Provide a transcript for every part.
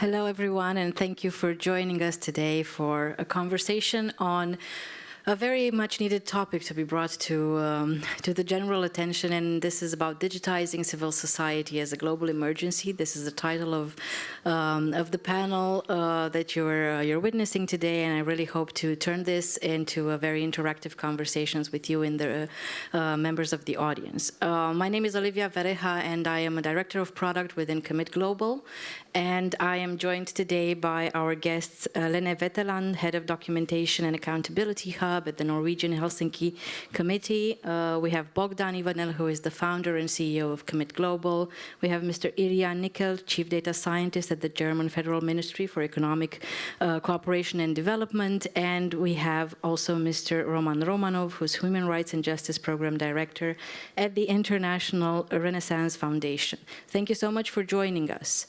Hello, everyone, and thank you for joining us today for a conversation on a very much needed topic to be brought to the general attention, and this is about digitizing civil society as a global emergency. This is the title of the panel that you're witnessing today, and I really hope to turn this into a very interactive conversations with you and the members of the audience. My name is Olivia Vereja, and I am a director of product within Commit Global, and I am joined today by our guests, Lene Veteland, head of documentation and accountability hub at the Norwegian Helsinki Committee. We have Bogdan Ivanel, who is the founder and CEO of Commit Global. We have Mr. Irja Nickel, chief data scientist at the German Federal Ministry for Economic Cooperation and Development. And we have also Mr. Roman Romanov, who's Human Rights and Justice Program Director at the International Renaissance Foundation. Thank you so much for joining us.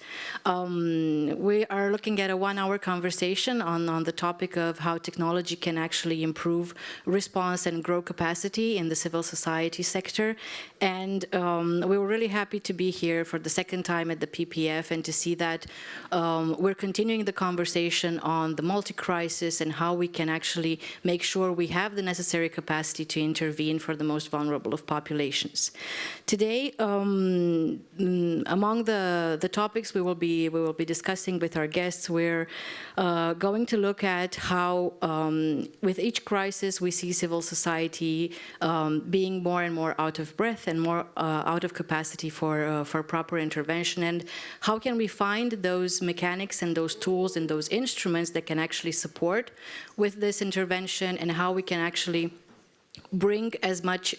We are looking at a one-hour conversation on the topic of how technology can actually improve response and grow capacity in the civil society sector. And we were really happy to be here for the second time at the PPF and to see that we're continuing the conversation on the multi-crisis and how we can actually make sure we have the necessary capacity to intervene for the most vulnerable of populations. Today, among the topics we will be discussing with our guests, we're going to look at how with each crisis we see civil society being more and more out of breath and more out of capacity for proper intervention, and how can we find those mechanics and those tools and those instruments that can actually support with this intervention, and how we can actually bring as much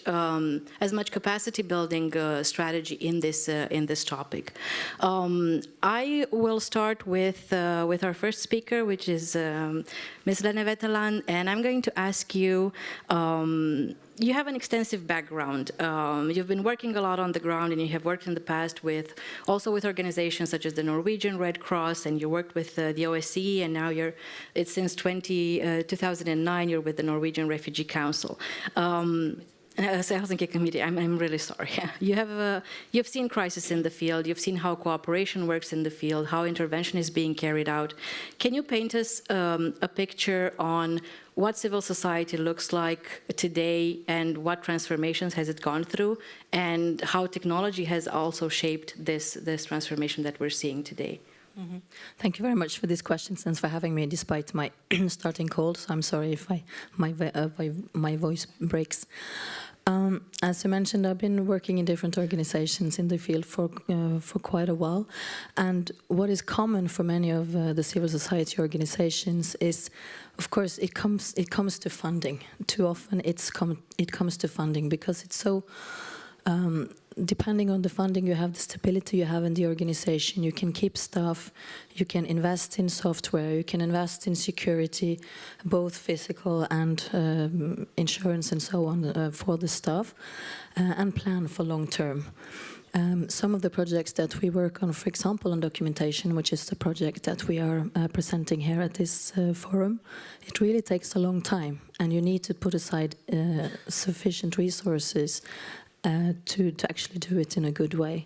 capacity building strategy in this topic. I will start with our first speaker, which is Ms. Lene Veteland, and I'm going to ask you. You have an extensive background. You've been working a lot on the ground, and you have worked in the past also with organizations such as the Norwegian Red Cross, and you worked with the OSCE, and now it's since 2009 you're with the Norwegian Refugee Council. Helsinki Committee. I'm really sorry. You've seen crisis in the field. You've seen how cooperation works in the field, how intervention is being carried out. Can you paint us a picture on what civil society looks like today and what transformations has it gone through, and how technology has also shaped this transformation that we're seeing today? Mm-hmm. Thank you very much for these questions and for having me despite my starting cold. So I'm sorry if my voice breaks. As you mentioned, I've been working in different organizations in the field for quite a while, and what is common for many of the civil society organizations is, of course, it comes to funding. Too often it comes to funding because it's so. Depending on the funding you have, the stability you have in the organization, you can keep staff, you can invest in software, you can invest in security, both physical and insurance and so on for the staff, and plan for long term. Some of the projects that we work on, for example, on documentation, which is the project that we are presenting here at this forum, it really takes a long time, and you need to put aside sufficient resources to actually do it in a good way.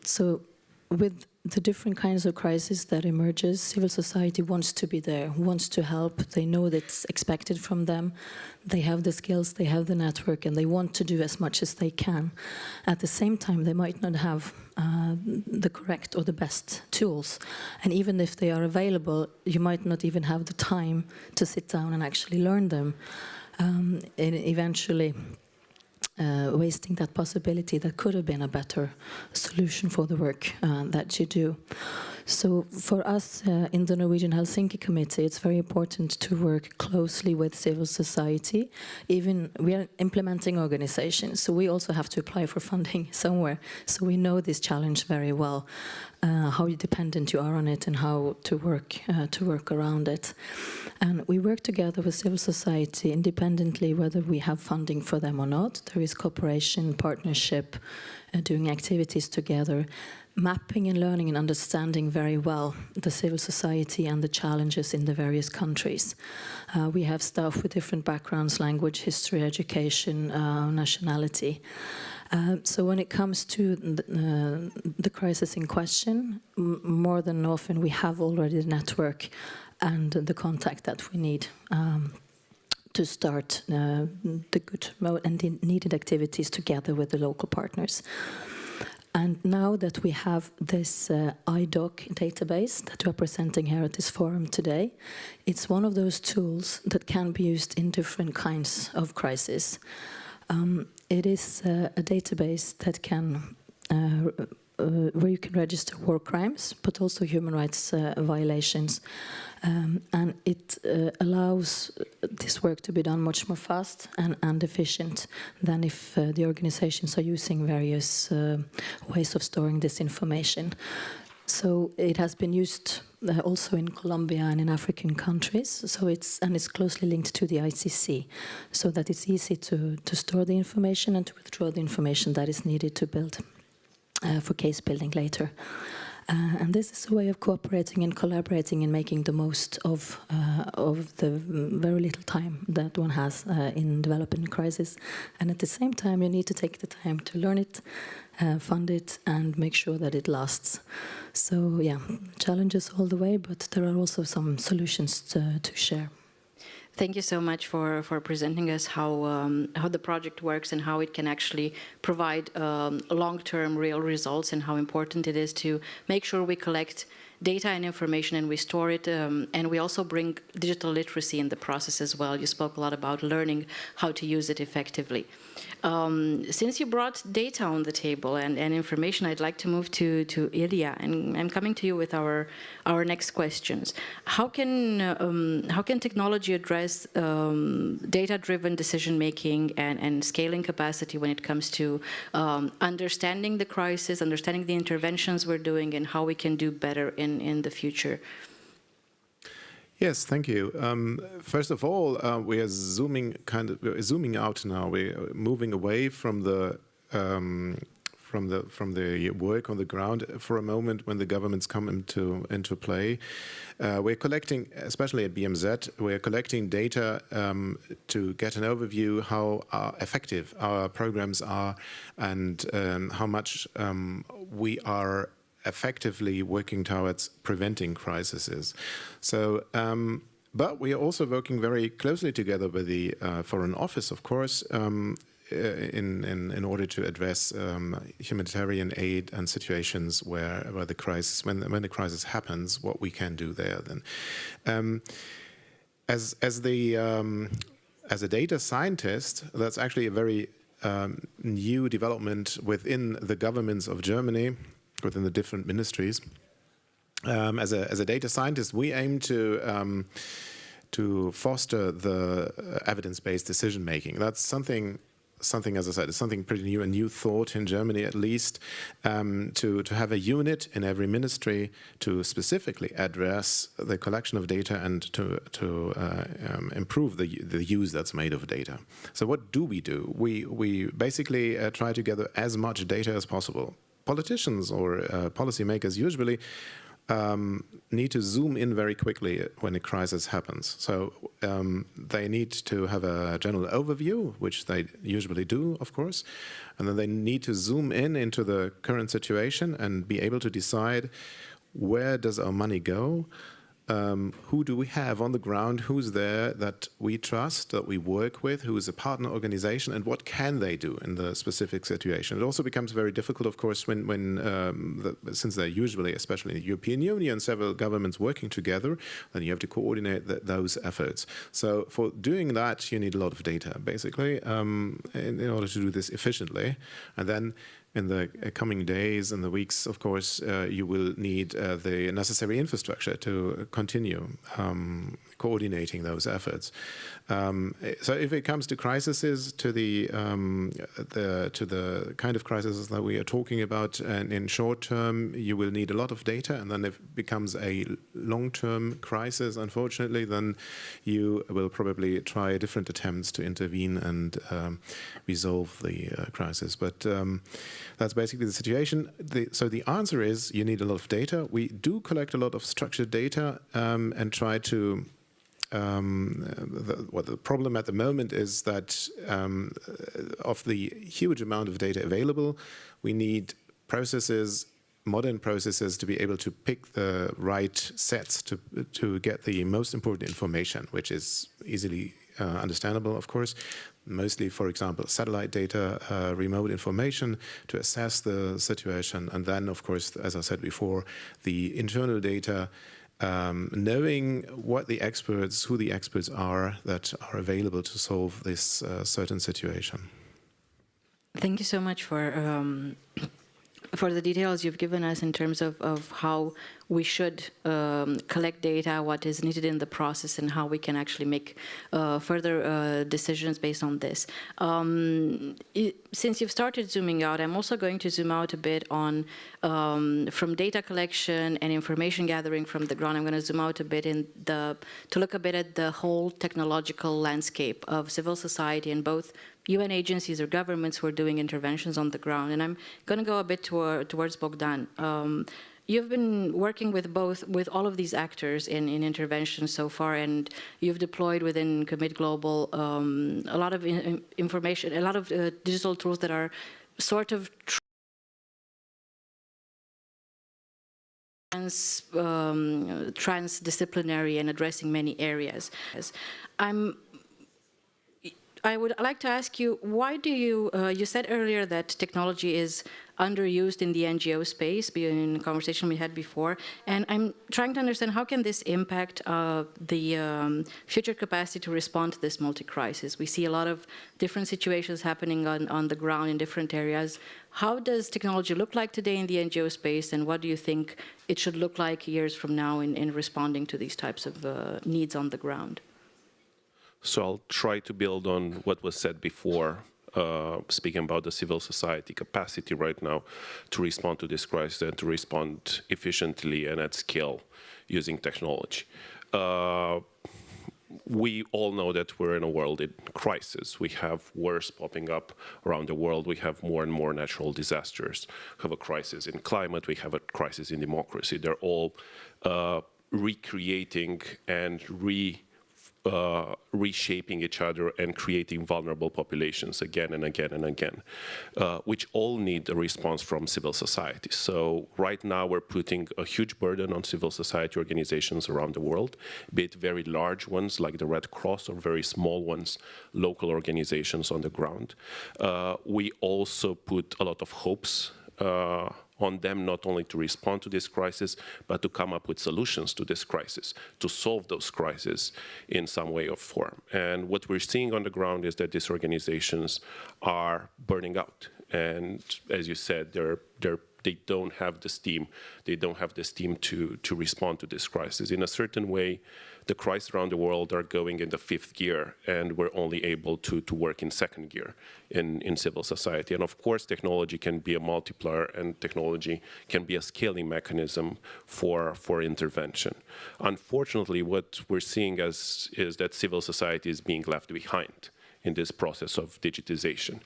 So with the different kinds of crises that emerges, civil society wants to be there, wants to help. They know that's expected from them. They have the skills, they have the network, and they want to do as much as they can. At the same time, they might not have the correct or the best tools. And even if they are available, you might not even have the time to sit down and actually learn them. And eventually, wasting that possibility that could have been a better solution for the work that you do. So for us in the Norwegian Helsinki Committee, it's very important to work closely with civil society. Even we are implementing organizations, so we also have to apply for funding somewhere. So we know this challenge very well, how dependent you are on it and how to work around it. And we work together with civil society independently, whether we have funding for them or not. There is cooperation, partnership, doing activities together, mapping and learning and understanding very well the civil society and the challenges in the various countries. We have staff with different backgrounds, language, history, education, nationality. So when it comes to the crisis in question, more than often we have already the network and the contact that we need to start the good and the needed activities together with the local partners. And now that we have this IDOC database that we're presenting here at this forum today, it's one of those tools that can be used in different kinds of crises. It is a database that can, where you can register war crimes, but also human rights violations. And it allows this work to be done much more fast and efficient than if the organizations are using various ways of storing this information. So it has been used also in Colombia and in African countries. So it's closely linked to the ICC, so that it's easy to store the information and to withdraw the information that is needed to build for case building later. And this is a way of cooperating and collaborating and making the most of the very little time that one has in developing a crisis. And at the same time, you need to take the time to learn it, fund it, and make sure that it lasts. So yeah, challenges all the way, but there are also some solutions to share. Thank you so much for presenting us how the project works and how it can actually provide long-term real results, and how important it is to make sure we collect data and information and we store it, and we also bring digital literacy in the process as well. You spoke a lot about learning how to use it effectively. Since you brought data on the table and information, I'd like to move to Ilya, and I'm coming to you with our next questions. How can technology address data-driven decision-making and scaling capacity when it comes to understanding the crisis, understanding the interventions we're doing, and how we can do better in the future? Yes, thank you. First of all, we are zooming out now. We're moving away from the work on the ground for a moment when the governments come into play. We're collecting, especially at BMZ, we're collecting data to get an overview how effective our programs are, and how much we are effectively working towards preventing crises. So, but we are also working very closely together with the Foreign Office, of course, in order to address humanitarian aid and situations where the crisis, when the crisis happens, what we can do there. Then, as a data scientist, that's actually a very new development within the governments of Germany, within the different ministries. As a data scientist, we aim to foster the evidence-based decision-making. That's something, as I said, is something pretty new, a new thought in Germany at least, to have a unit in every ministry to specifically address the collection of data and to improve the use that's made of data. So what do? We basically try to gather as much data as possible. Politicians or policymakers usually need to zoom in very quickly when a crisis happens. So they need to have a general overview, which they usually do, of course, and then they need to zoom in into the current situation and be able to decide, where does our money go? Who do we have on the ground? Who's there that we trust, that we work with? Who is a partner organization, and what can they do in the specific situation? It also becomes very difficult, of course, since they're usually, especially in the European Union, several governments working together, then you have to coordinate those efforts. So for doing that, you need a lot of data, basically, in order to do this efficiently. And then in the coming days and the weeks, of course, you will need the necessary infrastructure to continue coordinating those efforts. So if it comes to crises, to the kind of crises that we are talking about, and in short term, you will need a lot of data, and then if it becomes a long-term crisis, unfortunately, then you will probably try different attempts to intervene and resolve the crisis. But that's basically the situation. So the answer is, you need a lot of data. We do collect a lot of structured data and try to the problem at the moment is that of the huge amount of data available, we need processes, modern processes, to be able to pick the right sets to get the most important information, which is easily understandable, of course. Mostly, for example, satellite data, remote information to assess the situation. And then, of course, as I said before, the internal data, knowing what the experts, who the experts are that are available to solve this certain situation. Thank you so much for the details you've given us in terms of how we should collect data, what is needed in the process, and how we can actually make further decisions based on this. Since you've started zooming out, I'm also going to zoom out a bit on from data collection and information gathering from the ground. I'm going to zoom out a bit to look a bit at the whole technological landscape of civil society and both UN agencies or governments who are doing interventions on the ground. And I'm going to go a bit towards Bogdan. You've been working with all of these actors in interventions so far, and you've deployed within Commit Global a lot of information, a lot of digital tools that are sort of transdisciplinary and addressing many areas. I would like to ask you, why do you said earlier that technology is underused in the NGO space, in the conversation we had before, and I'm trying to understand how can this impact the future capacity to respond to this multi-crisis. We see a lot of different situations happening on the ground in different areas. How does technology look like today in the NGO space, and what do you think it should look like years from now in responding to these types of needs on the ground? So I'll try to build on what was said before, speaking about the civil society capacity right now to respond to this crisis and to respond efficiently and at scale using technology. We all know that we're in a world in crisis. We have wars popping up around the world. We have more and more natural disasters. We have a crisis in climate. We have a crisis in democracy. They're all recreating and reshaping each other and creating vulnerable populations again and again and again, which all need a response from civil society. So right now we're putting a huge burden on civil society organizations around the world, be it very large ones like the Red Cross or very small ones, local organizations on the ground. We also put a lot of hopes on them, not only to respond to this crisis, but to come up with solutions to this crisis, to solve those crises in some way or form. And what we're seeing on the ground is that these organizations are burning out. And as you said, they don't have the steam. They don't have the steam to respond to this crisis. In a certain way, the crises around the world are going in the 5th gear, and we're only able to work in 2nd gear in civil society. And of course, technology can be a multiplier, and technology can be a scaling mechanism for intervention. Unfortunately, what we're seeing is that civil society is being left behind in this process of digitization.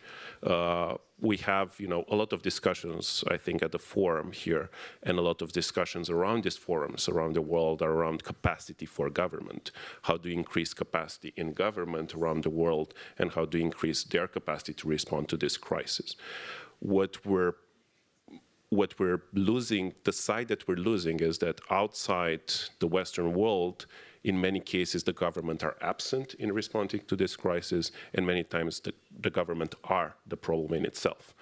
We have, a lot of discussions, I think, at the forum here, and a lot of discussions around these forums around the world are around capacity for government. How do you increase capacity in government around the world, and how do you increase their capacity to respond to this crisis? What we're losing, the side that we're losing is that outside the Western world, in many cases, the government are absent in responding to this crisis, and many times the government are the problem in itself.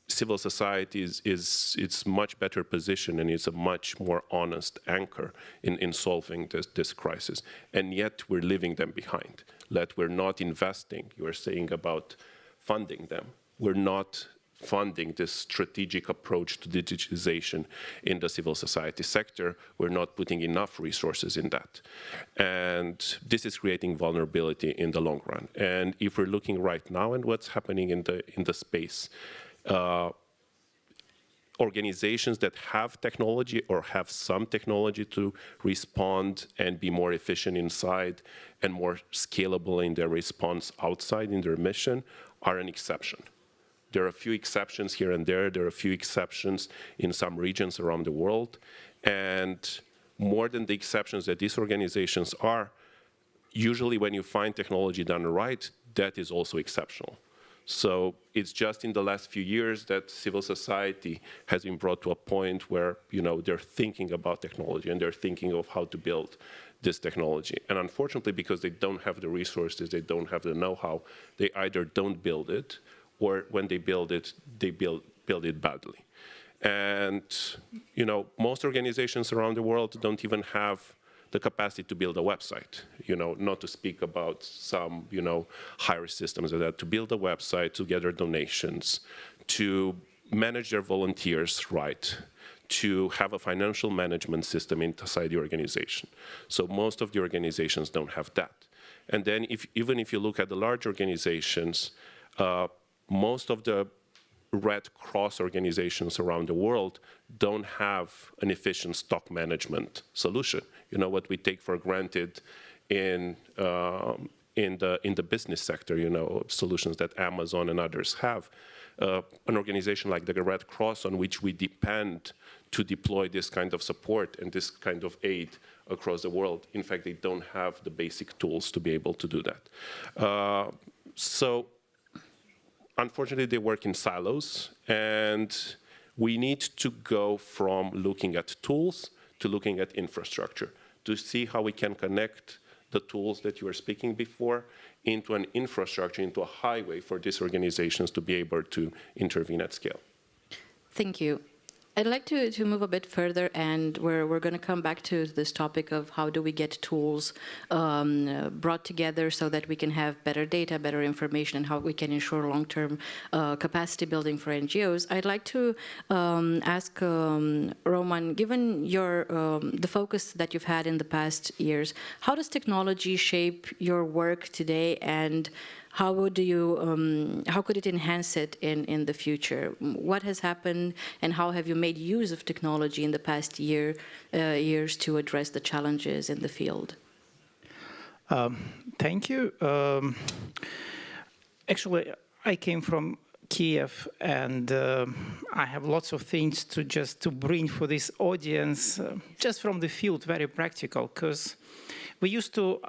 Civil society is much better positioned, and is a much more honest anchor in solving this crisis. And yet we're leaving them behind. That we're not investing. You were saying about funding them. We're not funding this strategic approach to digitization in the civil society sector. We're not putting enough resources in that. And this is creating vulnerability in the long run. And if we're looking right now at what's happening in the space, organizations that have technology or have some technology to respond and be more efficient inside and more scalable in their response outside in their mission are an exception. There are a few exceptions here and there. There are a few exceptions in some regions around the world. And more than the exceptions that these organizations are, usually when you find technology done right, that is also exceptional. So it's just in the last few years that civil society has been brought to a point where, you know, they're thinking about technology and they're thinking of how to build this technology. And unfortunately, because they don't have the resources, they don't have the know-how, they either don't build it, or when they build it, they build it badly. And, you know, most organizations around the world don't even have the capacity to build a website, you know, not to speak about some, you know, higher systems of that, to build a website, to gather donations, to manage their volunteers right, to have a financial management system inside the organization. So most of the organizations don't have that. And then even if you look at the large organizations, most of the Red Cross organizations around the world don't have an efficient stock management solution. You know, what we take for granted in the business sector, you know, solutions that Amazon and others have. An organization like the Red Cross, on which we depend to deploy this kind of support and this kind of aid across the world, in fact, they don't have the basic tools to be able to do that. So unfortunately, they work in silos, and we need to go from looking at tools to looking at infrastructure to see how we can connect the tools that you were speaking before into an infrastructure, into a highway for these organizations to be able to intervene at scale. Thank you. I'd like to move a bit further, and we're going to come back to this topic of how do we get tools brought together so that we can have better data, better information, and how we can ensure long-term capacity building for NGOs. I'd like to ask Roman, given your the focus that you've had in the past years, how does technology shape your work today, and how could it enhance it in the future? What has happened, and how have you made use of technology in the past years to address the challenges in the field? Thank you. Actually, I came from Kiev, and I have lots of things to bring for this audience, just from the field, very practical, because we used to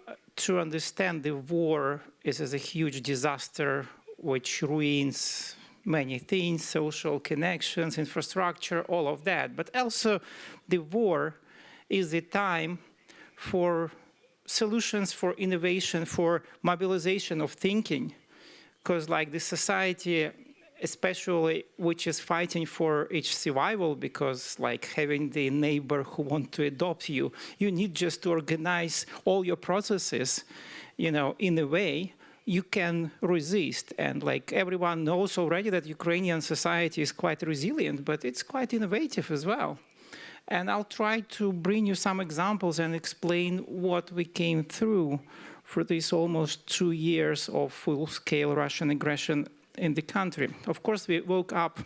understand the war is as a huge disaster which ruins many things, social connections, infrastructure, all of that. But also the war is the time for solutions, for innovation, for mobilization of thinking. Because like the society, especially which is fighting for its survival, because like having the neighbor who want to adopt you, you need just to organize all your processes, you know, in a way you can resist. And like everyone knows already that Ukrainian society is quite resilient, but it's quite innovative as well. And I'll try to bring you some examples and explain what we came through for these almost 2 years of full-scale Russian aggression in the country. Of course, we woke up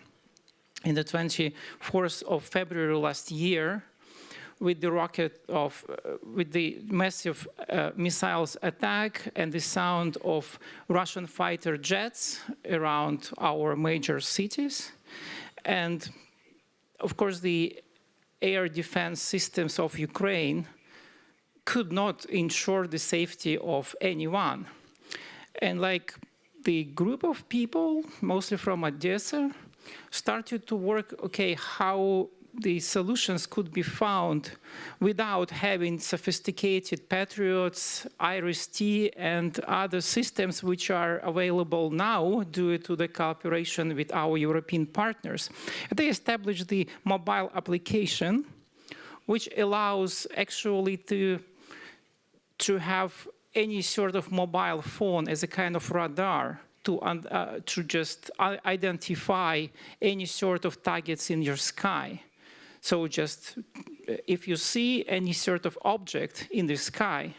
in the 24th of February last year with the with the massive missiles attack and the sound of Russian fighter jets around our major cities. And of course, the air defense systems of Ukraine could not ensure the safety of anyone. And like the group of people, mostly from Odessa, started to work, okay, how the solutions could be found without having sophisticated Patriots, IRIS-T, and other systems which are available now due to the cooperation with our European partners. They established the mobile application, which allows actually to have any sort of mobile phone as a kind of radar to just identify any sort of targets in your sky. So just if you see any sort of object in the sky,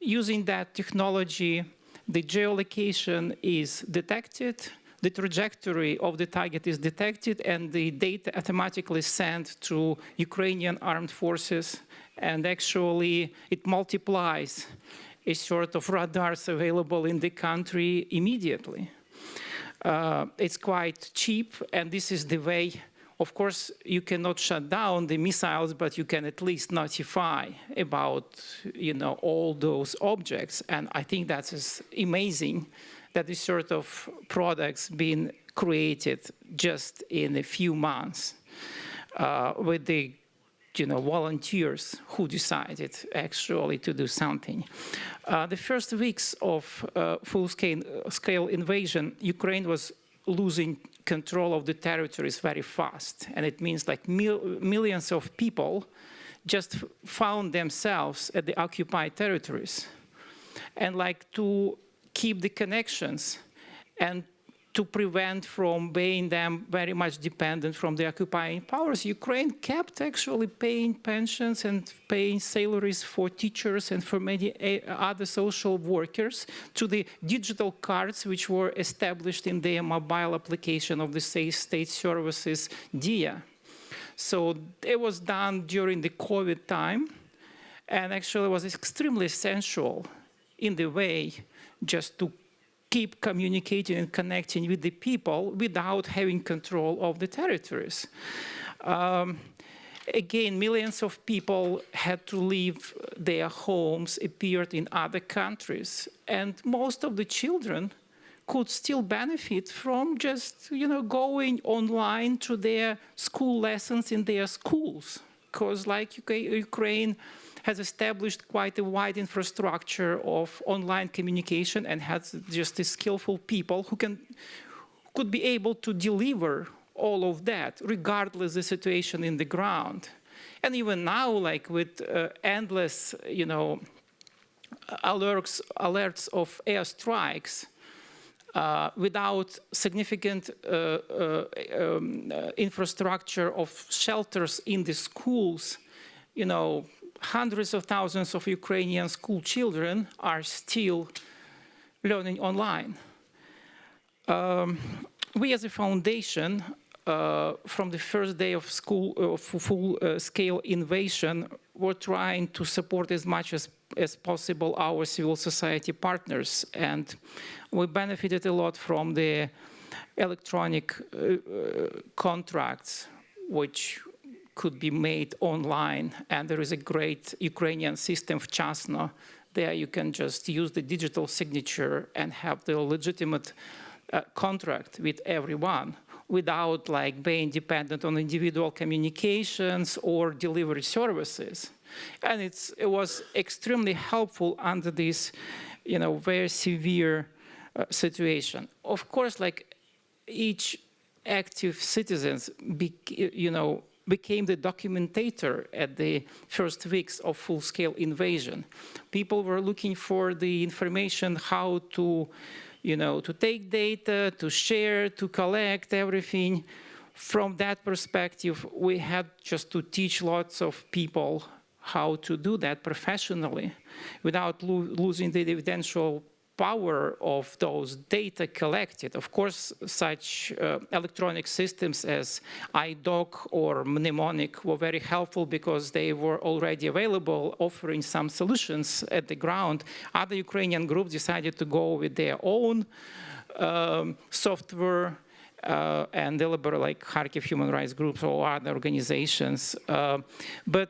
using that technology, the geolocation is detected, the trajectory of the target is detected, and the data automatically sent to Ukrainian armed forces, and actually it multiplies a sort of radars available in the country immediately. It's quite cheap, and this is the way Of course, you cannot shut down the missiles, but you can at least notify about, all those objects. And I think that is amazing that this sort of products being created just in a few months with the volunteers who decided actually to do something. The first weeks of full-scale invasion, Ukraine was losing control of the territories very fast. And it means like millions of people just found themselves at the occupied territories. And like to keep the connections and to prevent from being them very much dependent from the occupying powers, Ukraine kept actually paying pensions and paying salaries for teachers and for many other social workers to the digital cards which were established in their mobile application of the state services DIA. So it was done during the COVID time, and actually was extremely essential in the way just to keep communicating and connecting with the people without having control of the territories. Again, millions of people had to leave their homes, appeared in other countries, and most of the children could still benefit from just, going online to their school lessons in their schools, because like Ukraine has established quite a wide infrastructure of online communication and has just skillful people who could be able to deliver all of that, regardless of the situation in the ground. And even now, like with endless, alerts of airstrikes, without significant infrastructure of shelters in the schools, hundreds of thousands of Ukrainian school children are still learning online. We as a foundation, from the first day of school, full-scale invasion, were trying to support as much as possible our civil society partners. And we benefited a lot from the electronic contracts, which could be made online, and there is a great Ukrainian system, Vchasno. There you can just use the digital signature and have the legitimate contract with everyone without like being dependent on individual communications or delivery services. And it was extremely helpful under this, very severe situation. Of course, like each active citizens, became the documentator at the first weeks of full-scale invasion. People were looking for the information how to, to take data, to share, to collect everything. From that perspective, we had just to teach lots of people how to do that professionally without losing the evidential power of those data collected. Of course, such electronic systems as iDoc or Mnemonic were very helpful because they were already available, offering some solutions at the ground. Other Ukrainian groups decided to go with their own software and deliver, like Kharkiv Human Rights Groups or other organizations. But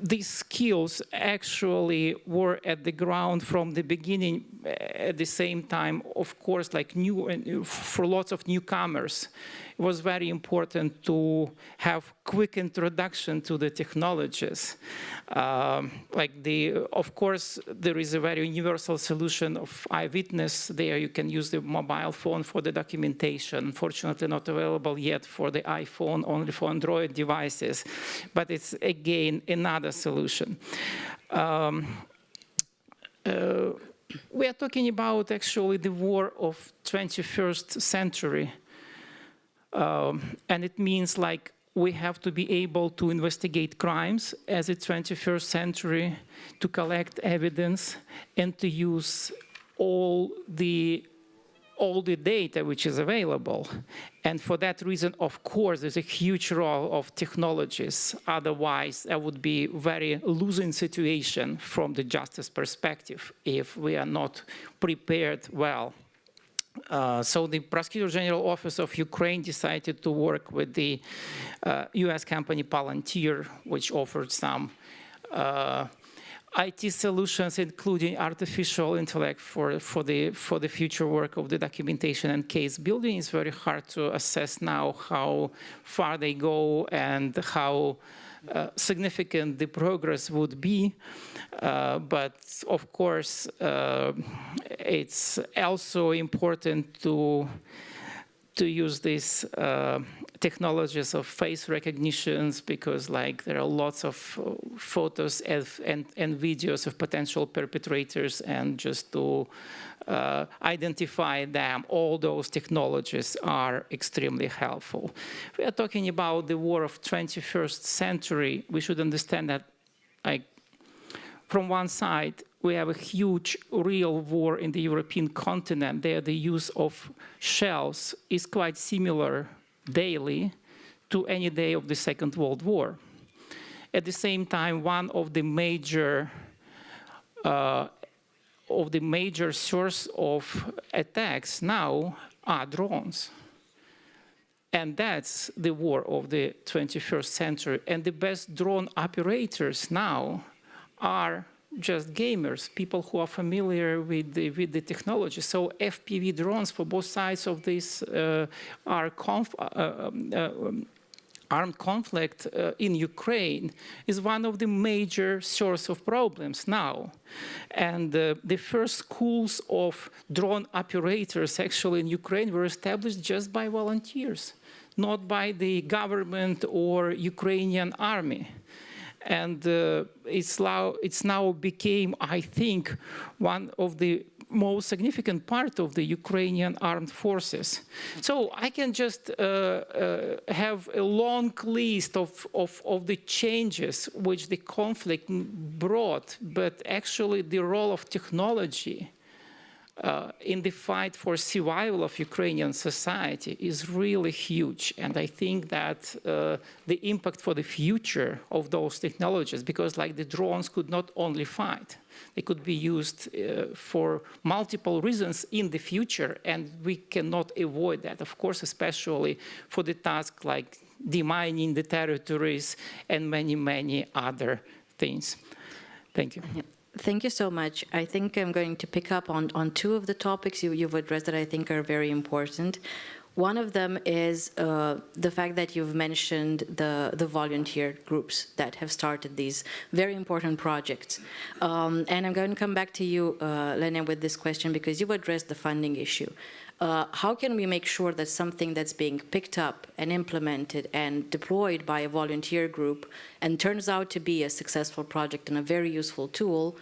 these skills actually were at the ground from the beginning. At the same time, of course, like for lots of newcomers, it was very important to have quick introduction to the technologies. Of course, there is a very universal solution of eyewitness. There you can use the mobile phone for the documentation. Unfortunately, not available yet for the iPhone, only for Android devices. But it's, again, another solution. We are talking about, actually, the war of 21st century. And it means like we have to be able to investigate crimes as a 21st century, to collect evidence and to use all the data which is available. And for that reason, of course, there's a huge role of technologies. Otherwise, that would be a very losing situation from the justice perspective if we are not prepared well. So the Prosecutor General Office of Ukraine decided to work with the US company Palantir, which offered some IT solutions, including artificial intellect for the future work of the documentation and case building. It's very hard to assess now how far they go and how significant the progress would be. But of course, it's also important to use these technologies of face recognitions, because like there are lots of photos and videos of potential perpetrators, and just to identify them, all those technologies are extremely helpful. We are talking about the war of 21st century. We should understand that, like, from one side, we have a huge real war in the European continent. There, the use of shells is quite similar daily to any day of the Second World War. At the same time, one of the major source of attacks now are drones. And that's the war of the 21st century. And the best drone operators now are just gamers, people who are familiar with the technology. So FPV drones for both sides of this armed conflict in Ukraine is one of the major source of problems now. And the first schools of drone operators actually in Ukraine were established just by volunteers, not by the government or Ukrainian army. And it's now became, I think, one of the most significant part of the Ukrainian armed forces. So I can just have a long list of the changes which the conflict brought, but actually the role of technology in the fight for survival of Ukrainian society is really huge. And I think that the impact for the future of those technologies, because like the drones could not only fight, they could be used for multiple reasons in the future, and we cannot avoid that, of course, especially for the task like demining the territories and many, many other things. Thank you. Yeah. Thank you so much. I think I'm going to pick up on two of the topics you've addressed that I think are very important. One of them is the fact that you've mentioned the volunteer groups that have started these very important projects. And I'm going to come back to you, Lena, with this question, because you addressed the funding issue. How can we make sure that something that's being picked up and implemented and deployed by a volunteer group and turns out to be a successful project and a very useful tool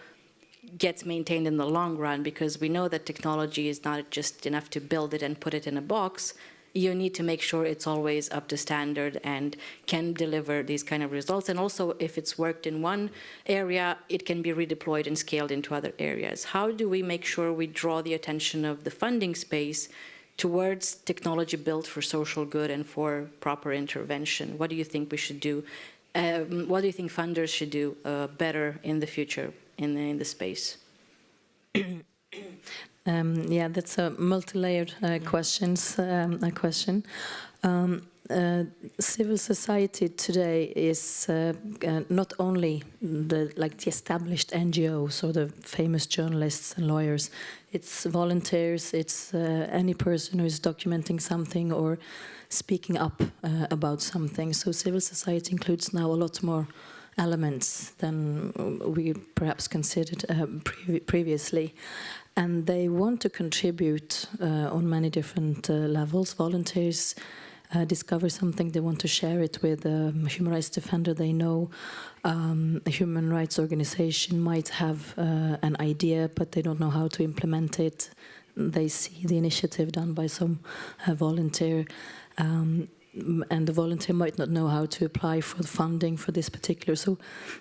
gets maintained in the long run? Because we know that technology is not just enough to build it and put it in a box. You need to make sure it's always up to standard and can deliver these kind of results. And also, if it's worked in one area, it can be redeployed and scaled into other areas. How do we make sure we draw the attention of the funding space towards technology built for social good and for proper intervention? What do you think we should do? What do you think funders should do better in the future in the space? Yeah, that's a multi-layered question. Civil society today is not only the established NGOs or the famous journalists and lawyers. It's volunteers. It's any person who is documenting something or speaking up about something. So civil society includes now a lot more elements than we perhaps considered previously. And they want to contribute on many different levels. Volunteers discover something, they want to share it with a human rights defender they know. A human rights organization might have an idea, but they don't know how to implement it. They see the initiative done by some volunteer, and the volunteer might not know how to apply for funding for this particular. So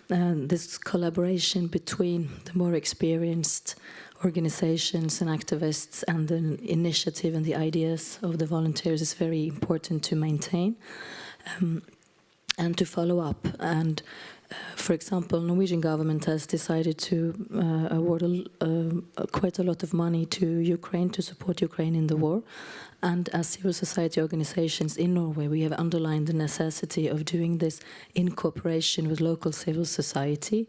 this collaboration between the more experienced organizations and activists and the initiative and the ideas of the volunteers is very important to maintain and to follow up. And For example, Norwegian government has decided to award quite a lot of money to Ukraine to support Ukraine in the war. And as civil society organizations in Norway, we have underlined the necessity of doing this in cooperation with local civil society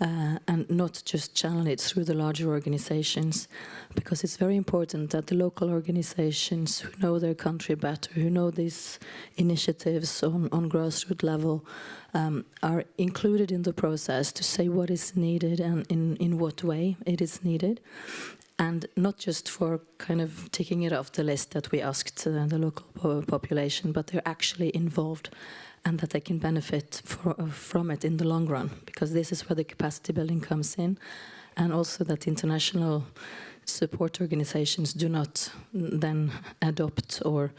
and not just channel it through the larger organizations, because it's very important that the local organizations who know their country better, who know these initiatives on grassroots level, are included in the process to say what is needed and in what way it is needed. And not just for kind of ticking it off the list that we asked the local population, but they're actually involved and that they can benefit from it in the long run, because this is where the capacity building comes in, and also that international support organizations do not then adopt or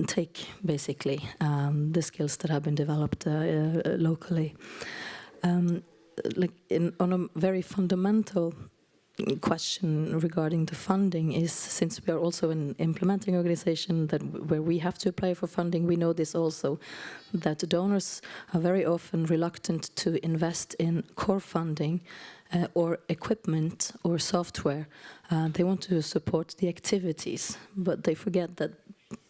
take basically the skills that have been developed locally. On a very fundamental question regarding the funding is, since we are also an implementing organization where we have to apply for funding, we know this also, that donors are very often reluctant to invest in core funding or equipment or software. They want to support the activities, but they forget that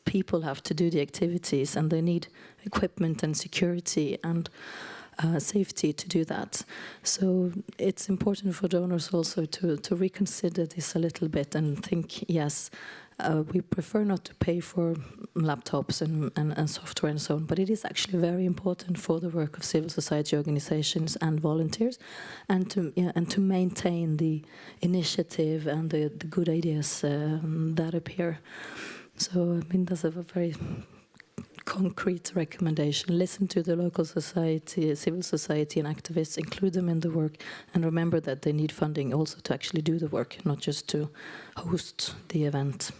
people have to do the activities and they need equipment and security and safety to do that. So it's important for donors also to reconsider this a little bit and think, yes, we prefer not to pay for laptops and software and so on, but it is actually very important for the work of civil society organizations and volunteers, and to maintain the initiative and the good ideas that appear. So I mean, that's a very concrete recommendation. Listen to the local society, civil society and activists, include them in the work, and remember that they need funding also to actually do the work, not just to host the event.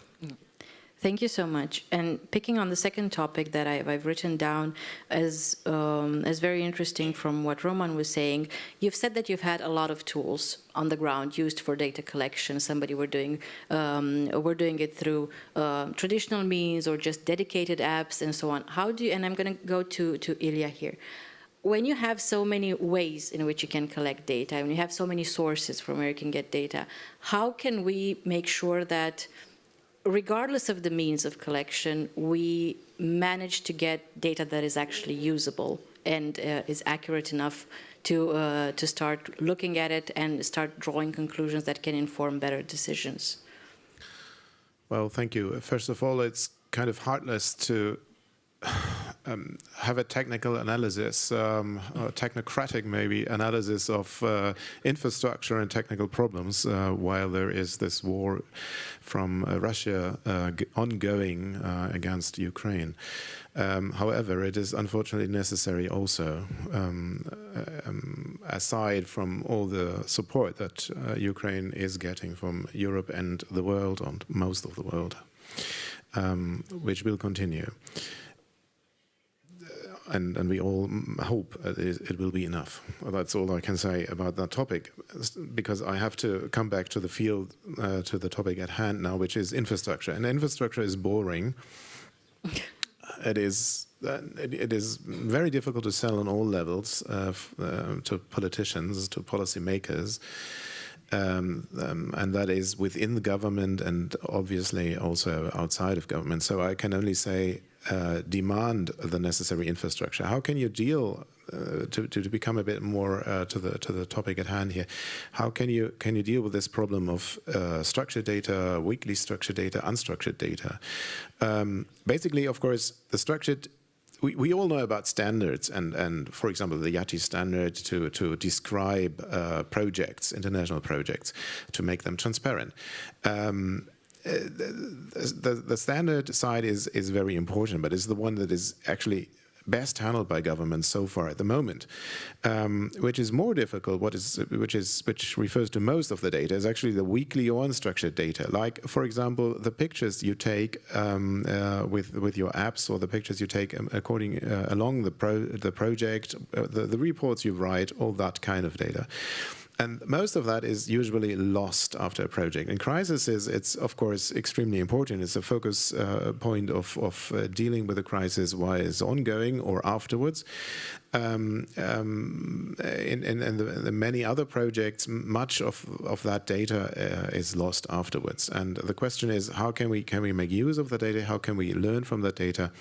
Thank you so much. And picking on the second topic that I've written down as very interesting from what Roman was saying, you've said that you've had a lot of tools on the ground used for data collection. Somebody were doing it through traditional means or just dedicated apps and so on. How do you, and I'm going to go to Ilya here. When you have so many ways in which you can collect data, when you have so many sources from where you can get data, how can we make sure that regardless of the means of collection, we manage to get data that is actually usable and is accurate enough to start looking at it and start drawing conclusions that can inform better decisions? Well, thank you. First of all, it's kind of heartless to have a technical analysis, or technocratic maybe, analysis of infrastructure and technical problems while there is this war from Russia ongoing against Ukraine. However, it is unfortunately necessary also, aside from all the support that Ukraine is getting from Europe and the world, and most of the world, which will continue. And we all hope it will be enough. Well, that's all I can say about that topic, because I have to come back to the field, to the topic at hand now, which is infrastructure. And infrastructure is boring. It is very difficult to sell on all levels to politicians, to policymakers. And that is within the government and obviously also outside of government. So I can only say demand the necessary infrastructure. How can you deal to become a bit more to the topic at hand here? How can you deal with this problem of structured data, weakly structured data, unstructured data? Basically, of course, the structured. We all know about standards and for example, the YATI standard to describe projects, international projects, to make them transparent. The standard side is very important, but it's the one that is actually best handled by governments so far at the moment. Which is more difficult, which refers to most of the data, is actually the weakly or unstructured data. Like, for example, the pictures you take with your apps, or the pictures you take along the project, the reports you write, all that kind of data. And most of that is usually lost after a project. In crisis, it's of course extremely important. It's a focus point of dealing with a crisis while it's ongoing or afterwards. In the many other projects, much of that data is lost afterwards. And the question is, how can we make use of the data? How can we learn from that data?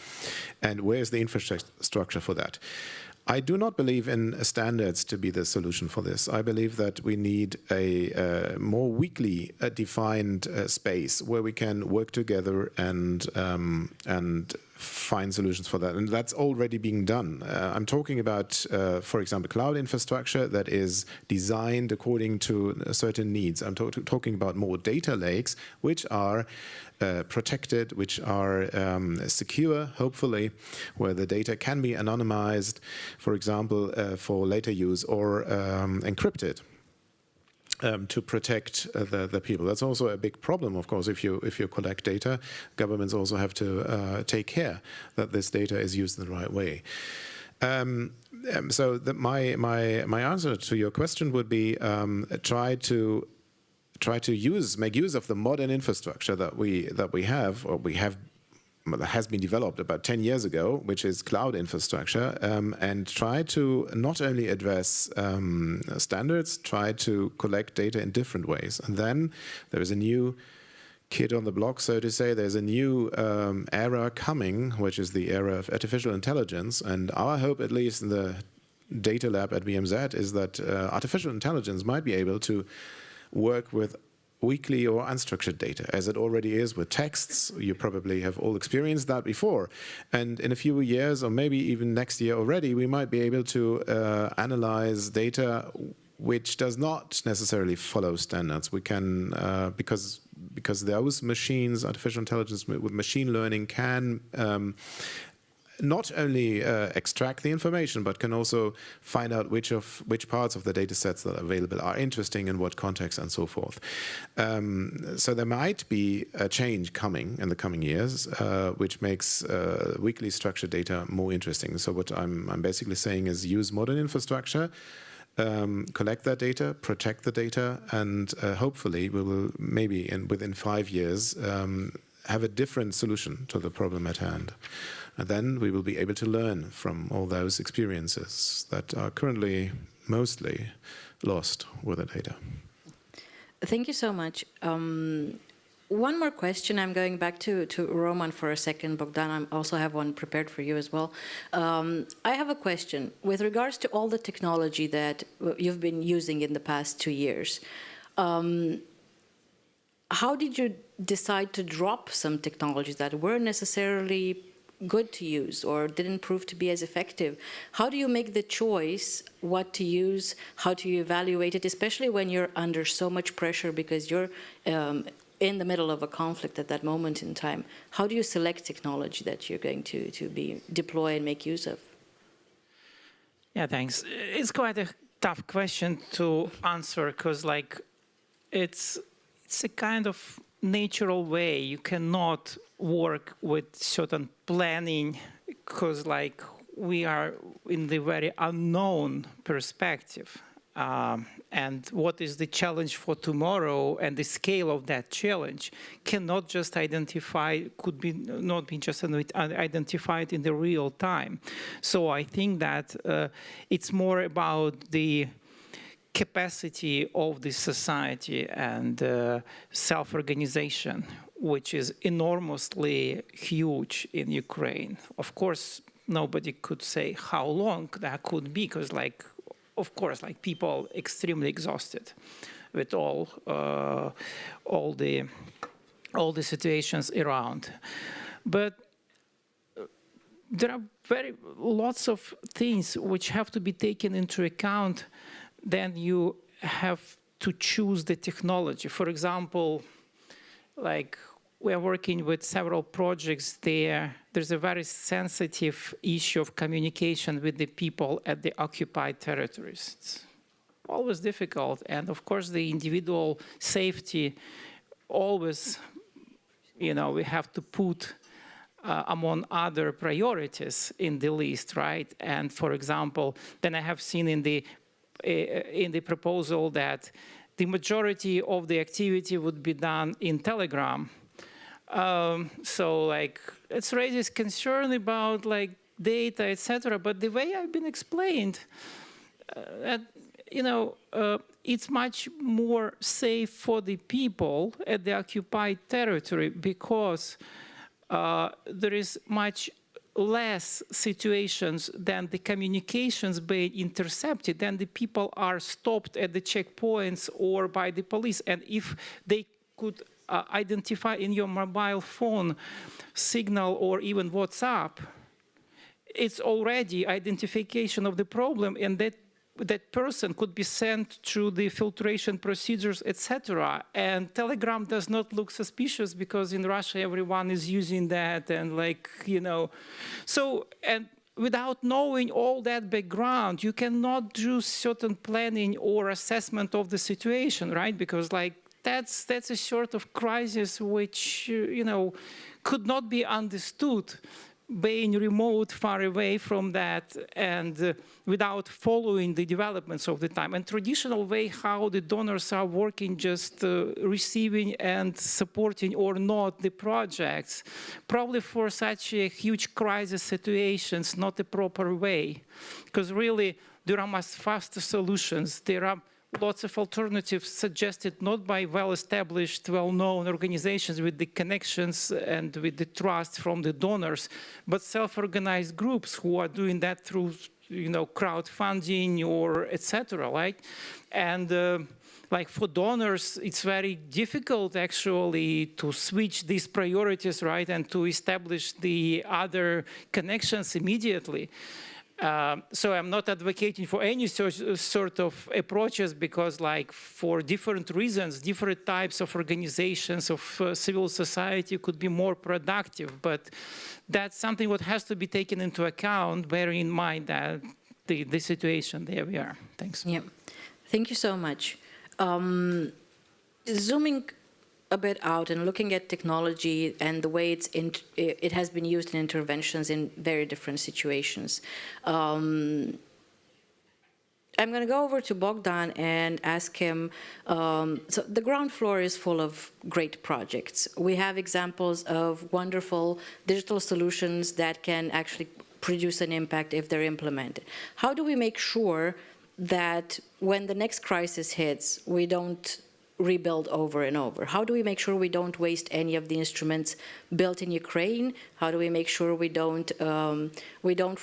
And where is the infrastructure for that? I do not believe in standards to be the solution for this. I believe that we need a more weakly defined space where we can work together and find solutions for that. And that's already being done. I'm talking about, for example, cloud infrastructure that is designed according to certain needs. I'm talking about more data lakes, which are protected, which are secure, hopefully, where the data can be anonymized, for example, for later use, or encrypted. To protect the people. That's also a big problem, of course. If you collect data, governments also have to take care that this data is used in the right way. So my answer to your question would be try to make use of the modern infrastructure that we have, or that has been developed about 10 years ago, which is cloud infrastructure, and try to not only address standards, try to collect data in different ways. And then there is a new kid on the block, so to say. There's a new era coming, which is the era of artificial intelligence. And our hope, at least in the data lab at BMZ, is that artificial intelligence might be able to work with weakly or unstructured data, as it already is with texts. You probably have all experienced that before. And in a few years, or maybe even next year already, we might be able to analyze data which does not necessarily follow standards. We can, because those machines, artificial intelligence with machine learning, can not only extract the information, but can also find out which parts of the data sets that are available are interesting, in what context, and so forth. So there might be a change coming in the coming years, which makes weakly structured data more interesting. So what I'm basically saying is use modern infrastructure, collect that data, protect the data, and hopefully we will maybe within 5 years have a different solution to the problem at hand. And then we will be able to learn from all those experiences that are currently mostly lost with the data. Thank you so much. One more question. I'm going back to Roman for a second. Bogdan, I also have one prepared for you as well. I have a question. With regards to all the technology that you've been using in the past 2 years, how did you decide to drop some technologies that weren't necessarily good to use or didn't prove to be as effective? How do you make the choice what to use, how to evaluate it, especially when you're under so much pressure because you're in the middle of a conflict at that moment in time? How do you select technology that you're going to deploy and make use of? Yeah, thanks. It's quite a tough question to answer because, like, it's a kind of natural way. You cannot work with certain planning because, like, we are in the very unknown perspective. And what is the challenge for tomorrow and the scale of that challenge cannot just not be just identified in the real time. So I think that it's more about the capacity of the society and self-organization, which is enormously huge in Ukraine. Of course, nobody could say how long that could be, because, like, of course, like, people extremely exhausted with all the situations around. But there are lots of things which have to be taken into account. Then you have to choose the technology. For example, like, we are working with several projects there. There's a very sensitive issue of communication with the people at the occupied territories. It's always difficult. And of course, the individual safety always, we have to put among other priorities in the list, right? And for example, then I have seen in the in the proposal that the majority of the activity would be done in Telegram. So like it raises concern about like data, etc. But the way I've been explained, it's much more safe for the people at the occupied territory because there is much less situations than the communications being intercepted, then the people are stopped at the checkpoints or by the police. And if they could identify in your mobile phone Signal or even WhatsApp, it's already identification of the problem, and that person could be sent through the filtration procedures, etc. And Telegram does not look suspicious because in Russia everyone is using that, and like, so, and without knowing all that background, you cannot do certain planning or assessment of the situation, right? Because like that's a sort of crisis which, could not be understood being remote, far away from that, and without following the developments of the time. And traditional way how the donors are working, just receiving and supporting or not the projects, probably for such a huge crisis situations, not a proper way. Because really, there are much faster solutions. There are lots of alternatives suggested not by well-established, well-known organizations with the connections and with the trust from the donors, but self-organized groups who are doing that through, crowdfunding or etc. Right? And like for donors, it's very difficult actually to switch these priorities, right, and to establish the other connections immediately. So I'm not advocating for any sort of approaches because, like, for different reasons, different types of organizations of civil society could be more productive. But that's something what has to be taken into account, bearing in mind that the situation there we are. Thanks. Yeah, thank you so much. Zooming a bit out and looking at technology and the way it has been used in interventions in very different situations. I'm going to go over to Bogdan and ask him, so the ground floor is full of great projects. We have examples of wonderful digital solutions that can actually produce an impact if they're implemented. How do we make sure that when the next crisis hits, we don't rebuild over and over? How do we make sure we don't waste any of the instruments built in Ukraine? How do we make sure we don't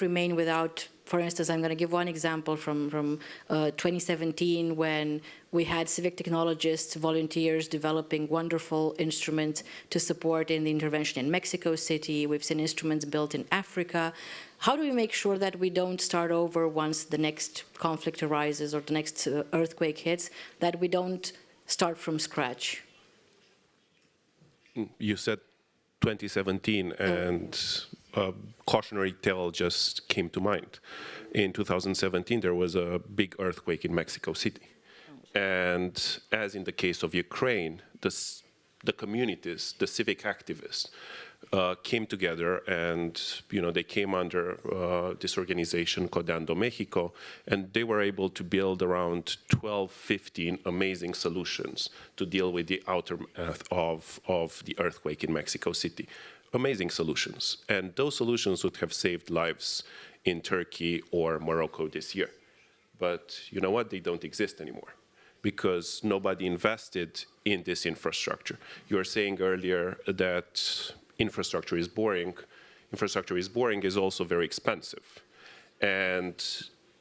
remain without? For instance, I'm going to give one example from 2017 when we had civic technologists, volunteers developing wonderful instruments to support in the intervention in Mexico City. We've seen instruments built in Africa. How do we make sure that we don't start over once the next conflict arises or the next earthquake hits, that we don't start from scratch? You said 2017, and a cautionary tale just came to mind. In 2017, there was a big earthquake in Mexico City. And as in the case of Ukraine, the communities, the civic activists, came together, and they came under this organization Codando Mexico, and they were able to build around 12, 15 amazing solutions to deal with the aftermath of the earthquake in Mexico City. Amazing solutions, and those solutions would have saved lives in Turkey or Morocco this year. But you know what? They don't exist anymore because nobody invested in this infrastructure. You were saying earlier that infrastructure is boring. Infrastructure is boring is also very expensive. And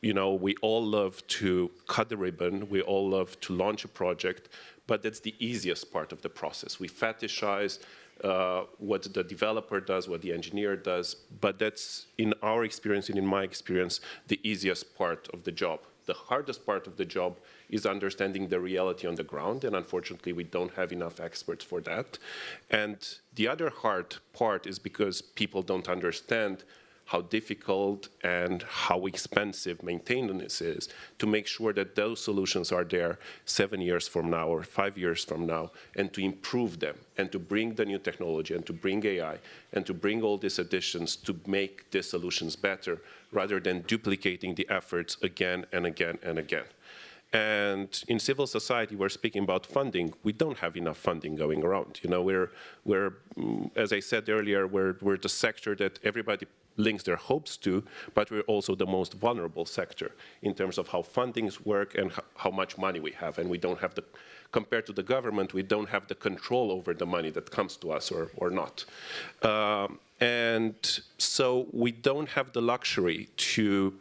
we all love to cut the ribbon, we all love to launch a project, but that's the easiest part of the process. We fetishize what the developer does, what the engineer does, but that's, in our experience and in my experience, the easiest part of the job. The hardest part of the job is understanding the reality on the ground, and unfortunately we don't have enough experts for that. And the other hard part is because people don't understand how difficult and how expensive maintenance is to make sure that those solutions are there 7 years from now or 5 years from now, and to improve them and to bring the new technology and to bring AI and to bring all these additions to make these solutions better rather than duplicating the efforts again and again and again. And in civil society, we're speaking about funding. We don't have enough funding going around. You know, we're as I said earlier, we're the sector that everybody links their hopes to, but we're also the most vulnerable sector in terms of how fundings work and how much money we have. And we don't have the, compared to the government, we don't have the control over the money that comes to us or not. And so we don't have the luxury to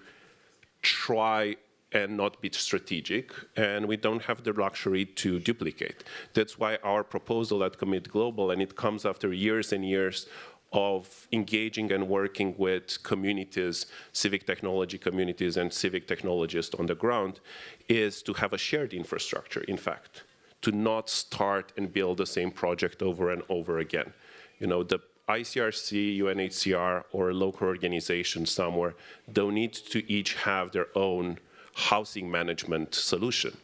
try and not be strategic, and we don't have the luxury to duplicate. That's why our proposal at Commit Global, and it comes after years and years of engaging and working with communities, civic technology communities and civic technologists on the ground, is to have a shared infrastructure, in fact, to not start and build the same project over and over again. You know, the ICRC, UNHCR, or a local organization somewhere don't need to each have their own housing management solution.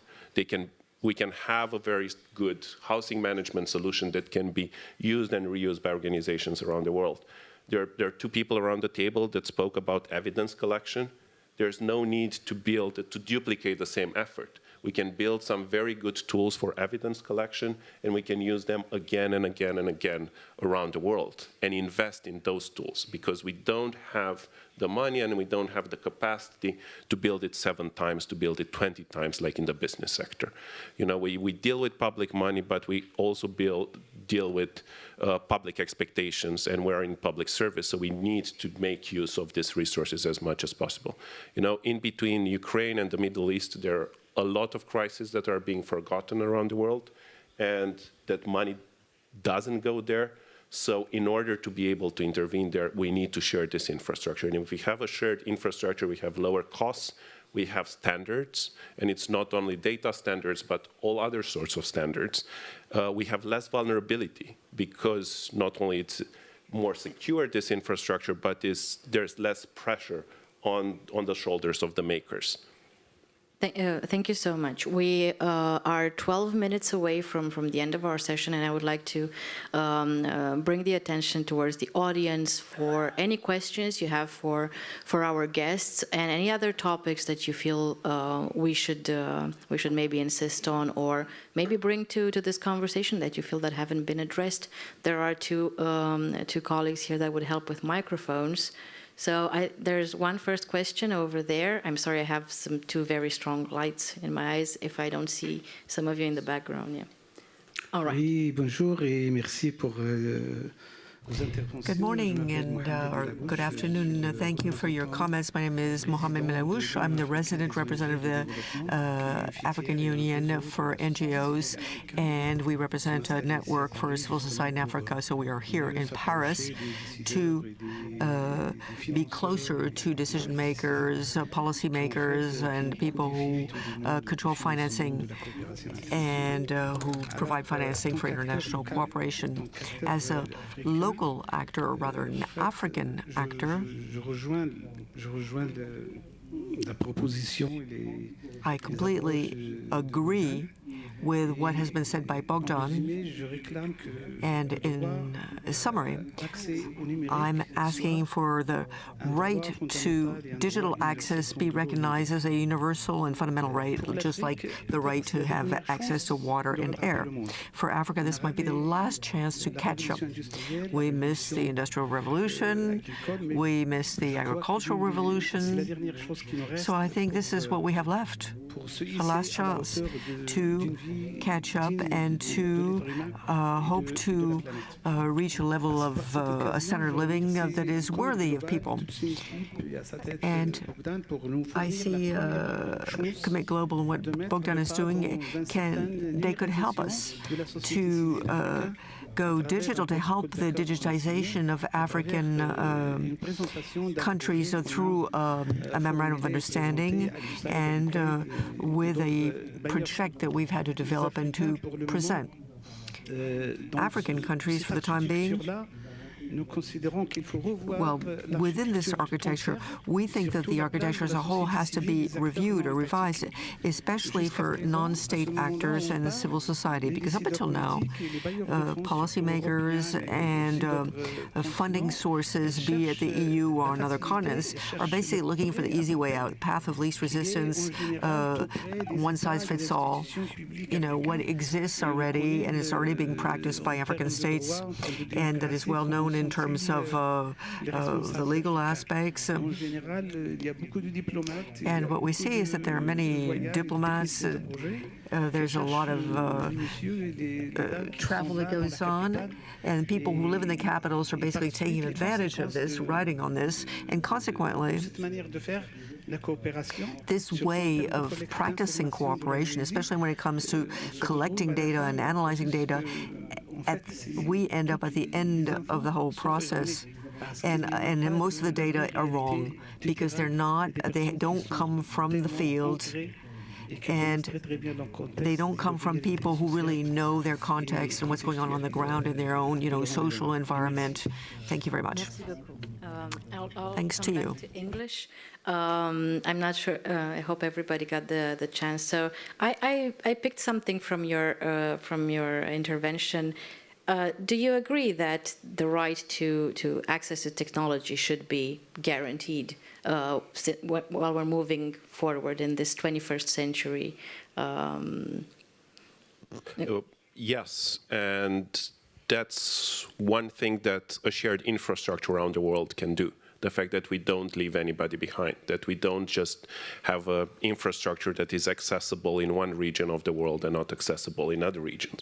We can have a very good housing management solution that can be used and reused by organizations around the world. There are two people around the table that spoke about evidence collection. There's no need to duplicate the same effort. We can build some very good tools for evidence collection, and we can use them again and again and again around the world and invest in those tools, because we don't have the money and we don't have the capacity to build it 7 times, to build it 20 times like in the business sector. You know, we deal with public money, but we also deal with public expectations, and we're in public service, so we need to make use of these resources as much as possible. You know, in between Ukraine and the Middle East, there are a lot of crises that are being forgotten around the world, and that money doesn't go there. So in order to be able to intervene there, we need to share this infrastructure. And if we have a shared infrastructure, we have lower costs, we have standards, and it's not only data standards, but all other sorts of standards. We have less vulnerability, because not only it's more secure, this infrastructure, but there's less pressure on the shoulders of the makers. Thank you so much. We are 12 minutes away from the end of our session, and I would like to bring the attention towards the audience for any questions you have for our guests, and any other topics that you feel we should maybe insist on, or maybe bring to this conversation that you feel that haven't been addressed. There are two colleagues here that would help with microphones. So there's one first question over there. I'm sorry, I have two very strong lights in my eyes if I don't see some of you in the background. Yeah. All right. Oui, bonjour et merci pour Good morning or good afternoon. Thank you for your comments. My name is Mohamed Melawoush. I'm the resident representative of the African Union for NGOs, and we represent a network for civil society in Africa. So we are here in Paris to be closer to decision makers, policy makers, and people who control financing and who provide financing for international cooperation. As a local actor, or rather an African actor, I completely agree with what has been said by Bogdan, and in summary, I'm asking for the right to digital access be recognized as a universal and fundamental right, just like the right to have access to water and air. For Africa, this might be the last chance to catch up. We missed the Industrial Revolution, we missed the Agricultural Revolution, so I think this is what we have left, a last chance to catch up and to hope to reach a level of a standard of living that is worthy of people. And I see Commit Global and what Bogdan is doing, they could help us to go digital, to help the digitization of African countries through a memorandum of understanding and with a project that we've had to develop and to present. African countries, for the time being, Well, within this architecture, we think that the architecture as a whole has to be reviewed or revised, especially for non-state actors and civil society, because up until now, policymakers and funding sources, be it the EU or on other continents, are basically looking for the easy way out, path of least resistance, one size fits all. You know, what exists already and is already being practiced by African states, and that is well known in terms of the legal aspects. And what we see is that there are many diplomats. There's a lot of travel that goes on, and people who live in the capitals are basically taking advantage of this, riding on this, and consequently, this way of practicing cooperation, especially when it comes to collecting data and analyzing data, we end up at the end of the whole process. And most of the data are wrong because they don't come from the field, and they don't come from people who really know their context and what's going on the ground in their own, social environment. Thank you very much. Thanks to you. Back to English. I'm not sure. I hope everybody got the chance. So I picked something from your intervention. Do you agree that the right to access to technology should be guaranteed while we're moving forward in this 21st century? Yes, and that's one thing that a shared infrastructure around the world can do. The fact that we don't leave anybody behind, that we don't just have an infrastructure that is accessible in one region of the world and not accessible in other regions.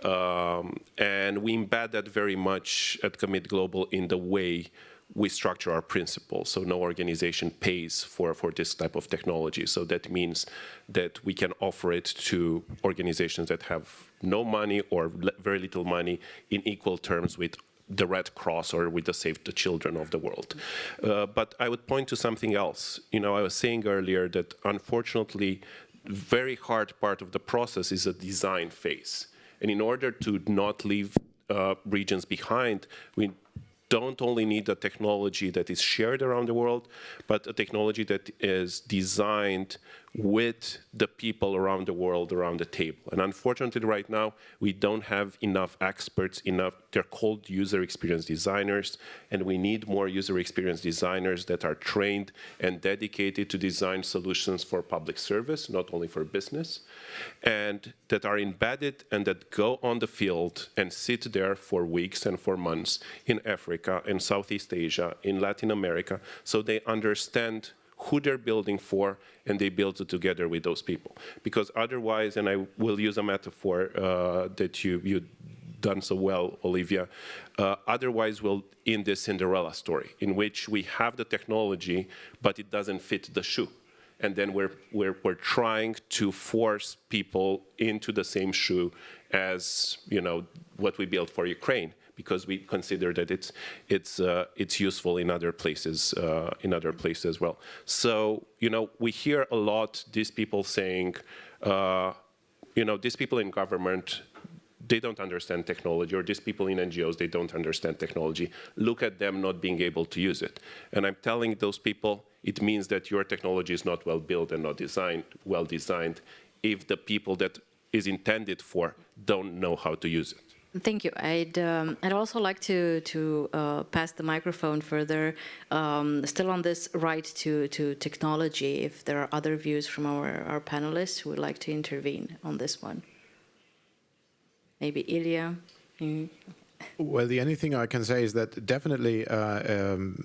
And we embed that very much at Commit Global in the way we structure our principles. So no organization pays for this type of technology. So that means that we can offer it to organizations that have no money or very little money in equal terms with the Red Cross or with the Save the Children of the world. But I would point to something else. I was saying earlier that unfortunately, very hard part of the process is a design phase. And in order to not leave regions behind, we don't only need a technology that is shared around the world, but a technology that is designed with the people around the world around the table. And unfortunately, right now, we don't have enough experts, they're called user experience designers, and we need more user experience designers that are trained and dedicated to design solutions for public service, not only for business, and that are embedded and that go on the field and sit there for weeks and for months in Africa, in Southeast Asia, in Latin America, so they understand who they're building for, and they build it together with those people. Because otherwise, and I will use a metaphor that you've done so well, Olivia, otherwise we'll end this Cinderella story, in which we have the technology, but it doesn't fit the shoe. And then we're trying to force people into the same shoe as what we built for Ukraine, because we consider that it's useful in other places as well. So we hear a lot these people saying, these people in government, they don't understand technology, or these people in NGOs, they don't understand technology. Look at them not being able to use it. And I'm telling those people, it means that your technology is not well built and not well designed if the people that is intended for don't know how to use it. Thank you. I'd also like to pass the microphone further, still on this right to technology, if there are other views from our panelists who would like to intervene on this one. Maybe Ilya? Well, the only thing I can say is that definitely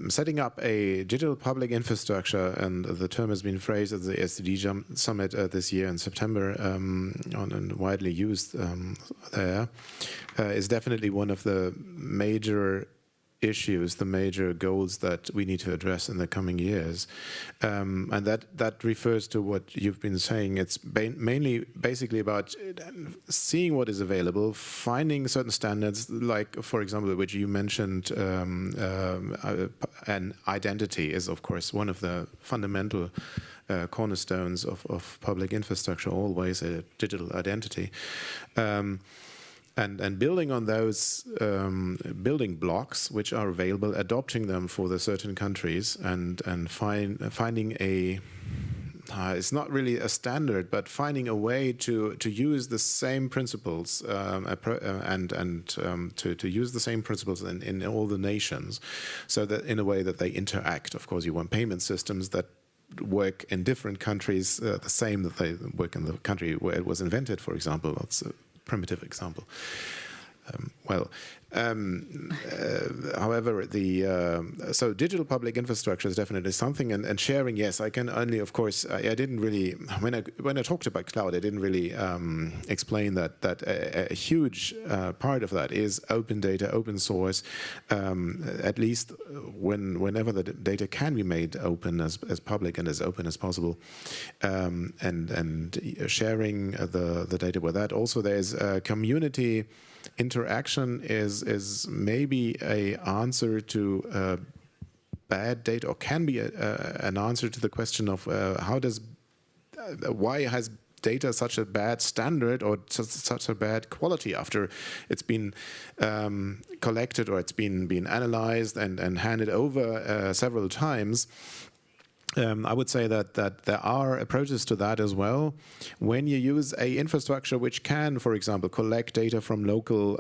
setting up a digital public infrastructure, and the term has been phrased at the SDG Summit this year in September, and widely used there, is definitely one of the major issues, the major goals that we need to address in the coming years. And that refers to what you've been saying. It's mainly basically about seeing what is available, finding certain standards, like, for example, which you mentioned, and identity is, of course, one of the fundamental cornerstones of public infrastructure, always a digital identity. and building on those building blocks which are available, adopting them for the certain countries, and finding a it's not really a standard, but finding a way to use the same principles to use the same principles in all the nations, so that in a way that they interact. Of course, you want payment systems that work in different countries the same that they work in the country where it was invented, for example. That's a primitive example. However, so digital public infrastructure is definitely something, and sharing. Yes, I can only, of course, I didn't really when I talked about cloud, I didn't really explain that a huge part of that is open data, open source. At least whenever the data can be made open as public and as open as possible, and sharing the data with that. Also, there's community interaction is maybe a answer to bad data, or can be an answer to the question of why has data such a bad standard or such a bad quality after it's been collected or it's been analyzed and handed over several times. I would say that there are approaches to that as well. When you use a infrastructure which can, for example, collect data from local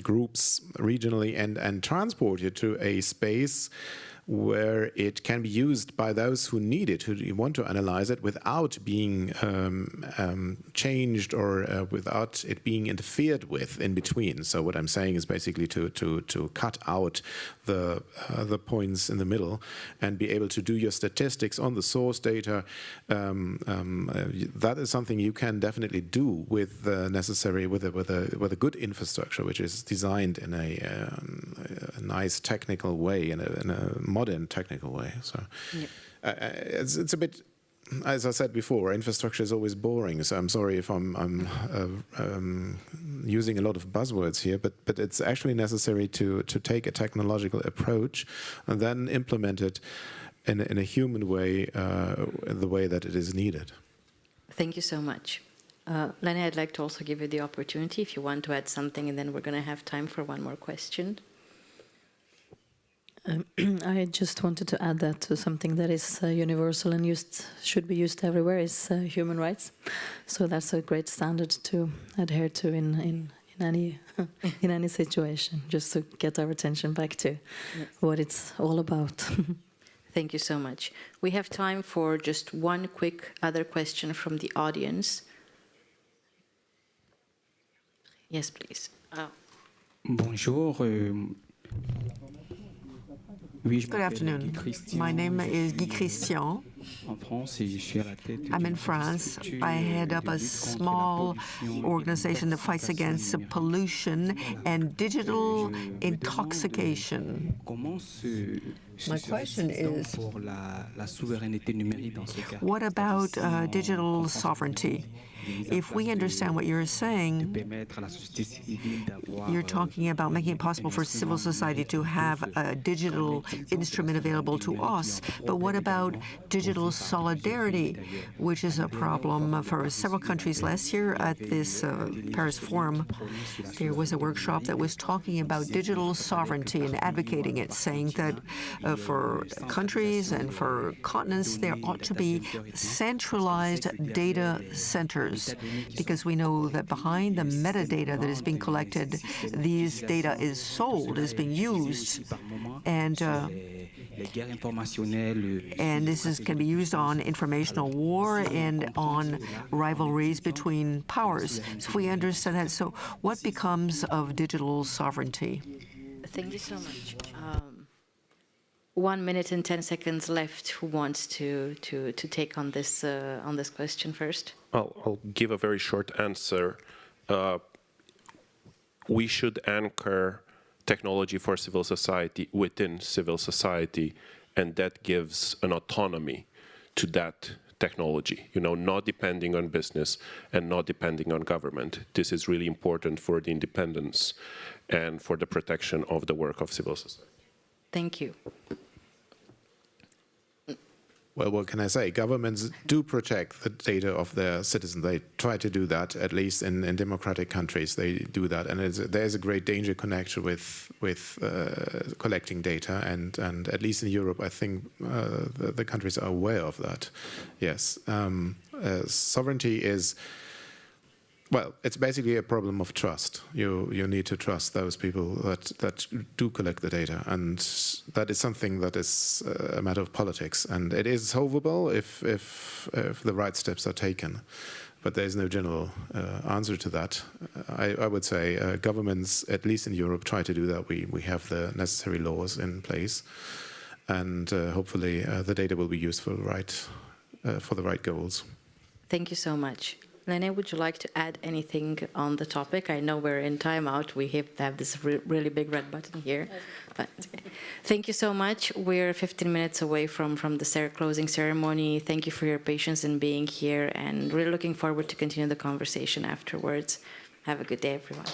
groups regionally and transport it to a space where it can be used by those who need it, who want to analyze it, without being changed or without it being interfered with in between. So what I'm saying is basically to cut out the points in the middle and be able to do your statistics on the source data. That is something you can definitely do with the necessary with a good infrastructure, which is designed in a nice technical way, in a modern technical way. So it's a bit, as I said before, infrastructure is always boring. So I'm sorry if I'm using a lot of buzzwords here, but it's actually necessary to take a technological approach and then implement it in a human way, the way that it is needed. Thank you so much. Lenny, I'd like to also give you the opportunity if you want to add something, and then we're going to have time for one more question. I just wanted to add that to something that is universal and should be used everywhere is human rights. So that's a great standard to adhere to in any in any situation, just to get our attention back to what it's all about. Thank you so much. We have time for just one quick other question from the audience. Yes, please. Bonjour. Good afternoon. My name is Guy Christian. I'm in France. I head up a small organization that fights against pollution and digital intoxication. My question is, what about digital sovereignty? If we understand what you're saying, you're talking about making it possible for civil society to have a digital instrument available to us. But what about digital solidarity, which is a problem for several countries? Last year at this Paris Forum, there was a workshop that was talking about digital sovereignty and advocating it, saying that for countries and for continents, there ought to be centralized data centers, because we know that behind the metadata that is being collected, these data is sold, is being used, and this can be used on informational war and on rivalries between powers. So if we understand that, so what becomes of digital sovereignty? Thank you so much. 1 minute and 10 seconds left. Who wants to take on this question first? I'll give a very short answer. We should anchor technology for civil society within civil society, and that gives an autonomy to that technology, not depending on business and not depending on government. This is really important for the independence and for the protection of the work of civil society. Thank you. well, what can I say? Governments do protect the data of their citizens. They try to do that, at least in democratic countries. They do that, and there's a great danger connected with collecting data. And at least in Europe, I think the countries are aware of that. Yes, sovereignty is. Well, it's basically a problem of trust. You need to trust those people that do collect the data, and that is something that is a matter of politics, and it is solvable if the right steps are taken. But there is no general answer to that. I would say governments, at least in Europe, try to do that. We have the necessary laws in place, and hopefully the data will be used for the right goals. Thank you so much. Lene, would you like to add anything on the topic? I know we're in timeout. We have this really big red button here. But thank you so much. We're 15 minutes away from the closing ceremony. Thank you for your patience in being here, and really looking forward to continue the conversation afterwards. Have a good day, everyone.